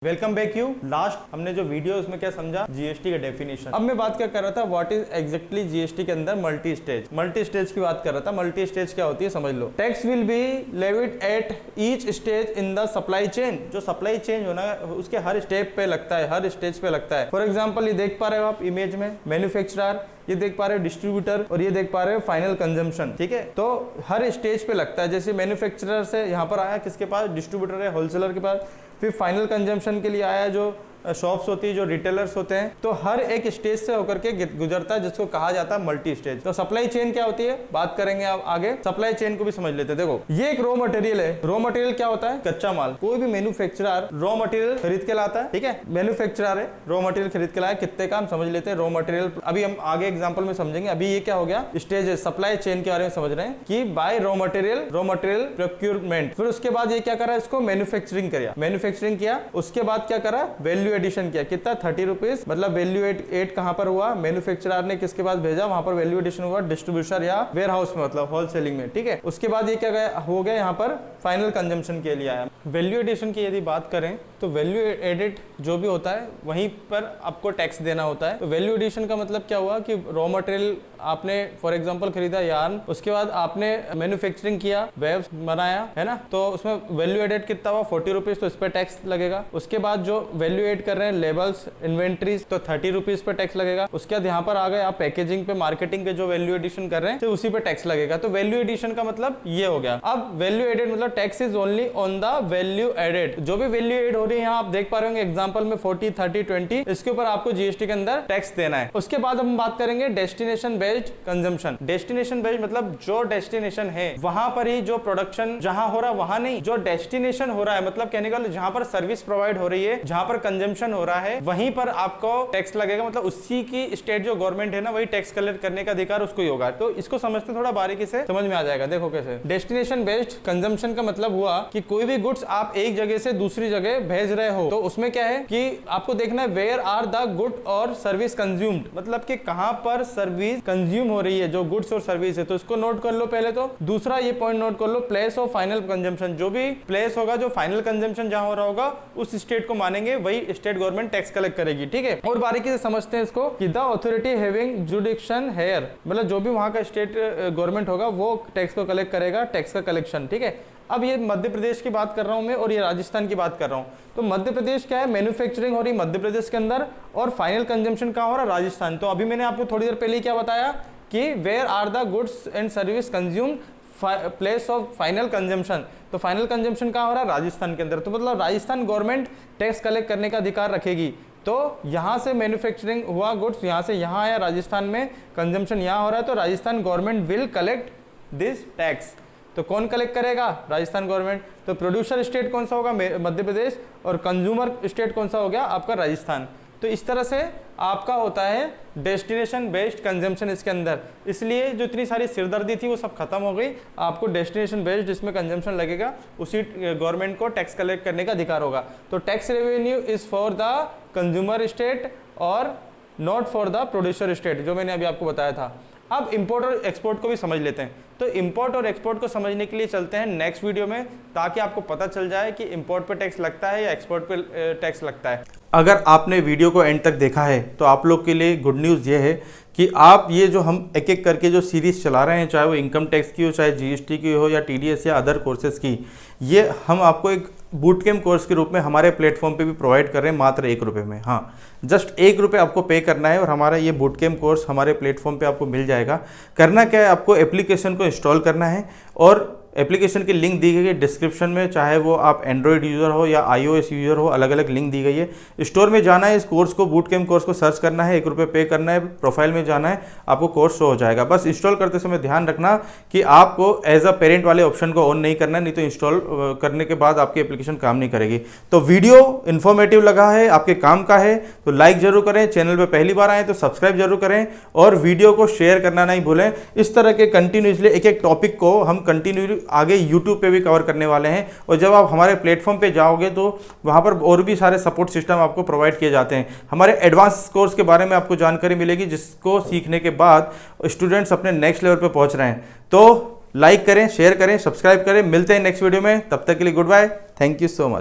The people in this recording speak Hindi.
Welcome back you. लास्ट हमने जो वीडियो उसमें क्या समझा, जीएसटी का डेफिनेशन। अब मैं बात क्या कर रहा था, व्हाट इज एग्जैक्टली जीएसटी के अंदर मल्टी स्टेज की बात कर रहा था। मल्टी स्टेज क्या होती है समझ लो। Tax will be levied at each stage in the supply chain. जो सप्लाई चेन होना है उसके हर स्टेप पे लगता है, हर स्टेज पे लगता है। फॉर एग्जाम्पल ये देख पा रहे हो आप इमेज में, मैन्युफैक्चरर, ये देख पा रहे हो डिस्ट्रीब्यूटर, और ये देख पा रहे हो फाइनल कंजम्पशन। ठीक है, तो हर स्टेज पे लगता है। जैसे मैन्युफैक्चरर से यहाँ पर आया, किसके पास, डिस्ट्रीब्यूटर है, होलसेलर के पास, फिर फाइनल कंजम्पशन के लिए आया जो शॉप्स होती है, जो रिटेलर्स होते हैं। तो हर एक स्टेज से होकर के गुजरता है, जिसको कहा जाता है मल्टी स्टेज। तो सप्लाई चेन क्या होती है बात करेंगे आप आगे। सप्लाई चेन को भी समझ लेते हैं। देखो ये एक रॉ मटेरियल है। रॉ मटेरियल क्या होता है, कच्चा माल। कोई भी मैन्युफैक्चरर रॉ मटेरियल खरीद के लाता है। ठीक है, मैन्युफैक्चरर है, रॉ मटेरियल खरीद के लाया, कितने का हम समझ लेते हैं। रॉ मटेरियल अभी हम आगे एग्जाम्पल में समझेंगे। अभी ये क्या हो गया, स्टेज है, सप्लाई चेन के बारे में समझ रहे हैं कि बाय रॉ मटेरियल प्रोक्योरमेंट। फिर उसके बाद ये क्या करा, इसको मैन्युफैक्चरिंग किया। उसके बाद क्या करा, वैल्यू एडिशन किया। कितना, 30 रुपीज, मतलब वैल्यू एड कहां पर हुआ, मैन्युफैक्चरर ने किसके पास भेजा, वहां पर वैल्यू एडिशन हुआ डिस्ट्रीब्यूटर या वेयर हाउस में, मतलब होलसेलिंग में। ठीक है, उसके बाद ये क्या हो गया, यहाँ पर फाइनल कंजम्पशन के लिए आया। वैल्यू एडिशन की यदि बात करें तो वैल्यू एडेड जो भी होता है वहीं पर आपको टैक्स देना होता है। तो वैल्यू एडिशन का मतलब क्या हुआ कि रॉ मटेरियल आपने फॉर एग्जांपल खरीदा यार्न, उसके बाद आपने मैन्युफैक्चरिंग किया, वेव्स बनाया, है ना, तो उसमें वैल्यू एडेड कितना हुआ, 40 रुपीज, तो इस पर टैक्स लगेगा। उसके बाद जो वैल्यू एड कर रहे हैं लेबल्स, इन्वेंट्रीज, तो 30 रुपीज पे टैक्स लगेगा। उसके बाद यहाँ पर आ गए आप पैकेजिंग पे, मार्केटिंग पे जो वैल्यू एडिशन कर रहे हैं तो उसी पे टैक्स लगेगा। तो वैल्यू एडिशन का मतलब ये हो गया। अब वैल्यू एडेड मतलब tax is only on the value added. जो भी वैल्यू एड हो रही है, यहाँ आप देख पा रहे होंगे एग्जांपल में 40, 30, 20, इसके ऊपर आपको जीएसटी के अंदर टैक्स देना है। उसके बाद हम बात करेंगे destination based consumption. Destination based मतलब जो डेस्टिनेशन है वहां पर ही जो प्रोडक्शन जहां हो रहा है वहां नहीं, जो डेस्टिनेशन हो रहा है, मतलब कहने का जहां पर सर्विस प्रोवाइड हो रही है, जहां पर कंजम्पशन हो रहा है, वहीं पर आपको टैक्स लगेगा। मतलब उसी की स्टेट जो गवर्नमेंट है ना, वही टैक्स कलेक्ट करने का अधिकार उसको ही होगा। तो इसको समझते थोड़ा बारीकी से समझ में आ जाएगा। देखो कैसे डेस्टिनेशन बेस्ड कंजम्पशन का मतलब हुआ कि कोई भी गुड्स आप एक जगह से दूसरी जगह भेज रहे हो, तो उसमें क्या है कि आपको देखना है वेयर आर द गुड और सर्विस कंज्यूम्ड, मतलब कि कहां पर सर्विस कंज्यूम हो रही है, जो गुड्स और सर्विस है। तो इसको नोट कर लो पहले। तो दूसरा ये पॉइंट नोट कर लो, प्लेस ऑफ फाइनल कंजम्पशन। जो भी प्लेस होगा, जो फाइनल कंजम्पशन जहां हो रहा होगा, उस स्टेट को मानेंगे, वही स्टेट गवर्नमेंट टैक्स कलेक्ट करेगी। ठीक है, और बारीकी से समझते हैं इसको कि the authority having jurisdiction here, मतलब जो भी वहां का स्टेट गवर्नमेंट होगा वो टैक्स को कलेक्ट करेगा, टैक्स का कलेक्शन। ठीक है, अब ये मध्य प्रदेश की बात कर रहा हूं मैं, और ये राजस्थान की बात कर रहा हूं। तो मध्य प्रदेश क्या है, मैन्युफैक्चरिंग हो रही मध्य प्रदेश के अंदर, और फाइनल कंजम्पशन कहां हो रहा है, राजस्थान। तो अभी मैंने आपको थोड़ी देर पहले क्या बताया कि where are the goods and service consume place of final consumption. तो फाइनल कंजम्पशन कहां हो रहा है, राजस्थान के अंदर। तो मतलब राजस्थान गवर्नमेंट टैक्स कलेक्ट करने का अधिकार रखेगी। तो यहां से मैन्युफैक्चरिंग हुआ गुड्स, यहां से यहां आया, राजस्थान में कंजम्पशन यहां हो रहा है, तो Rajasthan government will collect this tax. तो कौन कलेक्ट करेगा, राजस्थान गवर्नमेंट। तो प्रोड्यूसर स्टेट कौन सा होगा, मध्य प्रदेश, और कंज्यूमर स्टेट कौन सा हो गया, आपका राजस्थान। तो इस तरह से आपका होता है डेस्टिनेशन बेस्ड कंजम्पशन इसके अंदर। इसलिए जो इतनी सारी सिरदर्दी थी वो सब खत्म हो गई। आपको डेस्टिनेशन बेस्ड जिसमें कंजम्पशन लगेगा, उसी गवर्नमेंट को टैक्स कलेक्ट करने का अधिकार होगा। तो tax revenue is for the consumer state और not for the producer state, जो मैंने अभी आपको बताया था। अब इंपोर्ट और एक्सपोर्ट को भी समझ लेते हैं। तो इंपोर्ट और एक्सपोर्ट को समझने के लिए चलते हैं नेक्स्ट वीडियो में, ताकि आपको पता चल जाए कि इंपोर्ट पे टैक्स लगता है या एक्सपोर्ट पे टैक्स लगता है। अगर आपने वीडियो को एंड तक देखा है तो आप लोग के लिए गुड न्यूज़ ये है कि आप ये जो हम एक एक करके जो सीरीज चला रहे हैं, चाहे वो इनकम टैक्स की हो, चाहे जीएसटी की हो, या टीडीएस या अदर कोर्सेज की, ये हम आपको एक बूट कैम्प कोर्स के रूप में हमारे प्लेटफॉर्म पे भी प्रोवाइड कर रहे हैं, मात्र 1 रुपये में। हाँ, जस्ट 1 रुपये आपको पे करना है, और हमारा ये बूट कैम्प कोर्स हमारे प्लेटफॉर्म पे आपको मिल जाएगा। करना क्या है, आपको एप्लीकेशन को इंस्टॉल करना है, और एप्लीकेशन की लिंक दी गई है डिस्क्रिप्शन में, चाहे वो आप एंड्रॉयड यूज़र हो या iOS यूज़र हो, अलग अलग लिंक दी गई है। स्टोर में जाना है, इस कोर्स को, बूट कैम्प कोर्स को सर्च करना है, 1 रुपये पे करना है, प्रोफाइल में जाना है, आपको कोर्स शो हो जाएगा। बस इंस्टॉल करते समय ध्यान रखना कि आपको एज अ पेरेंट वाले ऑप्शन को ऑन नहीं करना है, नहीं तो इंस्टॉल करने के बाद आपकी एप्लीकेशन काम नहीं करेगी। तो वीडियो इन्फॉर्मेटिव लगा है, आपके काम का है, तो लाइक जरूर करें, चैनल पर पहली बार आए तो सब्सक्राइब जरूर करें, और वीडियो को शेयर करना नहीं भूलें। इस तरह के कंटिन्यूसली एक एक टॉपिक को हम कंटिन्यू आगे यूट्यूब पे भी कवर करने वाले हैं। और जब आप हमारे प्लेटफॉर्म पे जाओगे तो वहां पर और भी सारे सपोर्ट सिस्टम आपको प्रोवाइड किए जाते हैं। हमारे एडवांस कोर्स के बारे में आपको जानकारी मिलेगी, जिसको सीखने के बाद स्टूडेंट्स अपने नेक्स्ट लेवल पे पहुंच रहे हैं। तो लाइक करें, शेयर करें, सब्सक्राइब करें। मिलते हैं नेक्स्ट वीडियो में, तब तक के लिए goodbye, thank you so much.